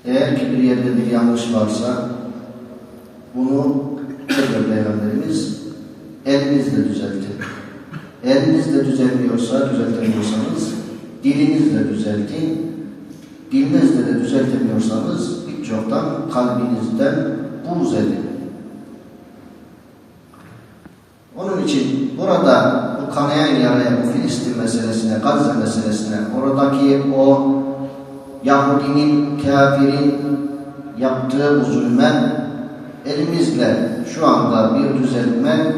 Eğer ki bir yerde bir yanlış varsa bunu Peygamberimiz elinizle düzeltin. Elinizle düzeltemiyorsanız dilinizle düzeltin. Dilinizle de düzeltemiyorsanız hiç yoktan kalbinizden buğz edin. Onun için burada bu kanayan yaraya, bu Filistin meselesine, Gazze meselesine, oradaki o Yahudinin, kafirin yaptığı bu zulme elimizle şu anda bir düzeltme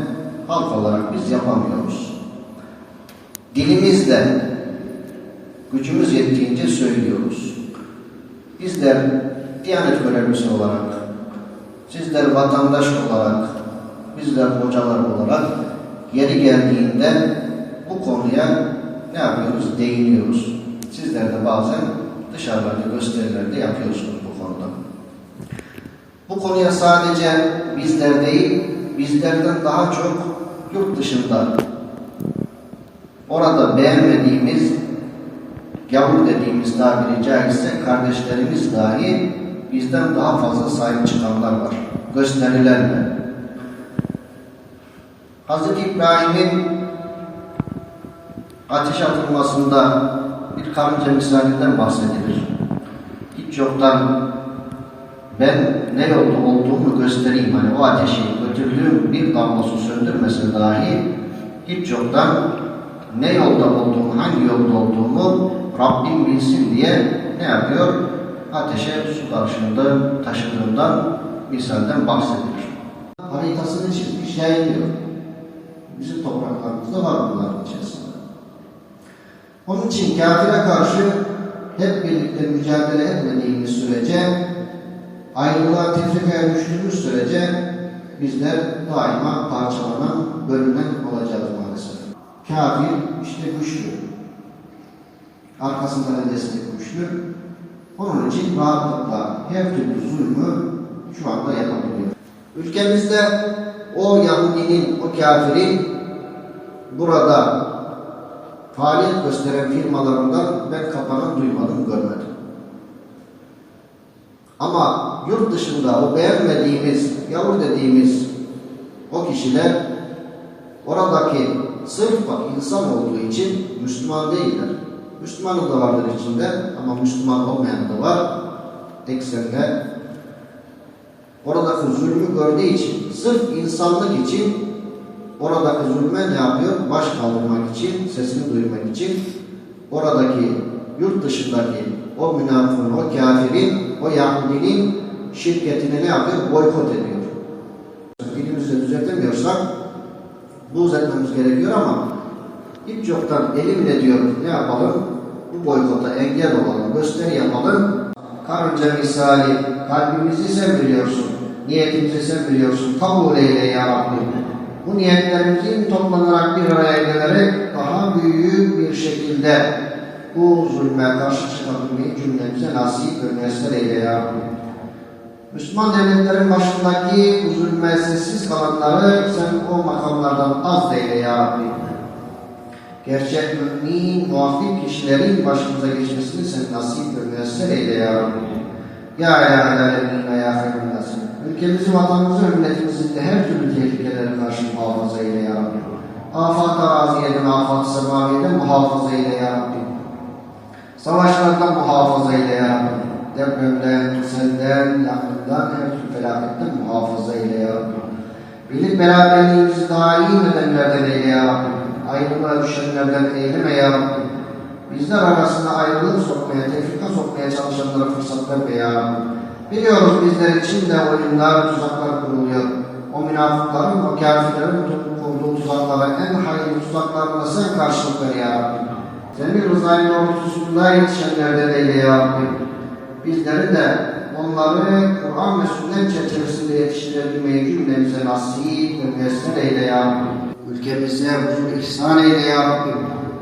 halk olarak biz yapamıyoruz. Dilimizle gücümüz yettiğince söylüyoruz. Bizler Diyanet görevlisi olarak, sizler vatandaş olarak, bizler hocalar olarak yeri geldiğinde bu konuya ne yapıyoruz? Değiniyoruz. Sizler de bazen dışarılarda gösterilerde yapıyorsunuz bu konuda. Bu konuya sadece bizler değil, bizlerden daha çok yurt dışında orada beğenmediğimiz, gavur dediğimiz tabiri caizse kardeşlerimiz dahi bizden daha fazla sahip çıkanlar var. Gösterilerle. Hz. İbrahim'in ateş atılmasında bir karınca misalinden bahsedilir. Hiç yoktan ben ne yolda olduğumu göstereyim. Hani o ateşi götürdüğüm bir damla su söndürmese dahi hiç yoktan ne yolda olduğumu, hangi yolda olduğumu Rabbim bilsin diye ne yapıyor? Ateşe su karşında taşıdığından misalden bahsedilir. Haritasını çizmiş yayınlıyor. Bizim topraklarımızda var bunların içerisinde. Onun için kafire karşı hep birlikte mücadele etmediğimiz sürece, ayrılığa tefrikaya düştüğümüz sürece bizler daima parçalanan, bölünen olacağız maalesef. Kafir işte güçlü. Arkasında da destek güçlü. Onun için rahatlıkla her türlü zulmü şu anda yapabiliyor. Ülkemizde o Yahudinin, o kafirin burada faaliyet gösteren firmalarından ben kapanan duymadım, görmedim. Ama yurt dışında o beğenmediğimiz, Yahudi dediğimiz o kişiler oradaki sırf bak insan olduğu için Müslüman değiller. Müslümanı da vardır içinde ama Müslüman olmayan da var. Eksende oradaki zulmü gördüğü için, sırf insanlık için oradaki zulme ne yapıyor? Baş kaldırmak için, sesini duyurmak için oradaki yurt dışındaki o münafığın, o kafirin, o Yahudinin şirketini ne yapıyor? Boykot ediyor. Dilimizde düzeltemiyorsak buğz etmemiz gerekiyor ama hiç yoktan elimle diyor ne yapalım? Bu boykota engel olalım, gösteri yapalım. Karınca misali kalbimizi sen biliyorsun, niyetimizi sen biliyorsun. Kabul eyle ya Rabbi. Bu niyetlerimizin toplanarak bir araya gelerek daha büyük bir şekilde bu zulme karşı çıkabilmeyi cümlemize nasip ve müyesser eyle ya Rabbi. Müslüman devletlerin başındaki bu zulme sessiz kalanları sen o makamlardan az eyle ya Rabbi. Gerçek mümin, muvaffak kişilerin başımıza geçmesini sen nasip ve müyesser eyle ya Rabbi. Ya alemin ya hayrun nasip. Ülkemizi, vatanımızı, ümmetimizi de her türlü tehlikelere karşı muhafaza eyle ya Rabbi. Afat-ı araziyeden, afat-ı semaviyeden muhafaza eyle ya Rabbi. Savaşlardan muhafaza eyle ya Rabbi. Depremden, senden, yakından, her türlü felaketten muhafaza eyle ya Rabbi. Birlik beraberliğimizi daim edenlerden eyle ya Rabbi. Ayrılığa düşenlerden eyleme ya Rabbi. Bizler arasında ayrılık sokmaya, tefrika sokmaya çalışanlara fırsat verme ya Rabbi. Biliyoruz bizler için de oyunlar, tuzaklar kuruluyor. O münafıkların, o kafirlerin kurduğu tuzaklara, en hayırlı tuzaklarına sen karşılık ver ya Rabbi. Senin rızayın doğrultusunda yetişenlerden eyle ya Rabbi. Bizleri de onları Kur'an ve sünnet çerçevesinde yetiştirebilmeyi cümlemize nasip ve müyesser eyle ya Rabbi. Ülkemize huzur ihsan eyle ya Rabbi.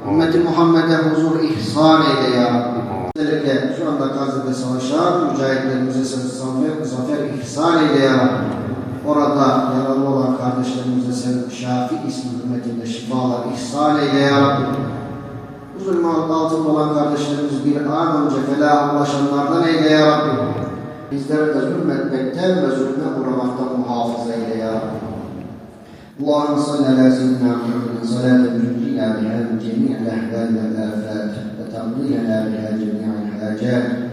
Ümmeti Muhammed'e huzur ihsan eyle ya Rabbi. Özellikle şu anda Gazze'de savaşan mücahitlerimize sen zafer ihsan eyle ya Rabbi. Orada yaralı olan kardeşlerimize sen Şafi ismi hürmetinde şifalar ihsan eyle ya Rabbi. Bu zulmün altında olan kardeşlerimiz bir an önce felaha ulaşanlardan eyle ya Rabbi. Bizleri de zulmetmekten ve zulme uğramaktan muhafaza eyle ya Rabbi. Allahümme salli ala seyyidina Muhammedin salaten cüz'ila biha cemi'l ehval ve afat ve tamdilena biha cemi'l hacat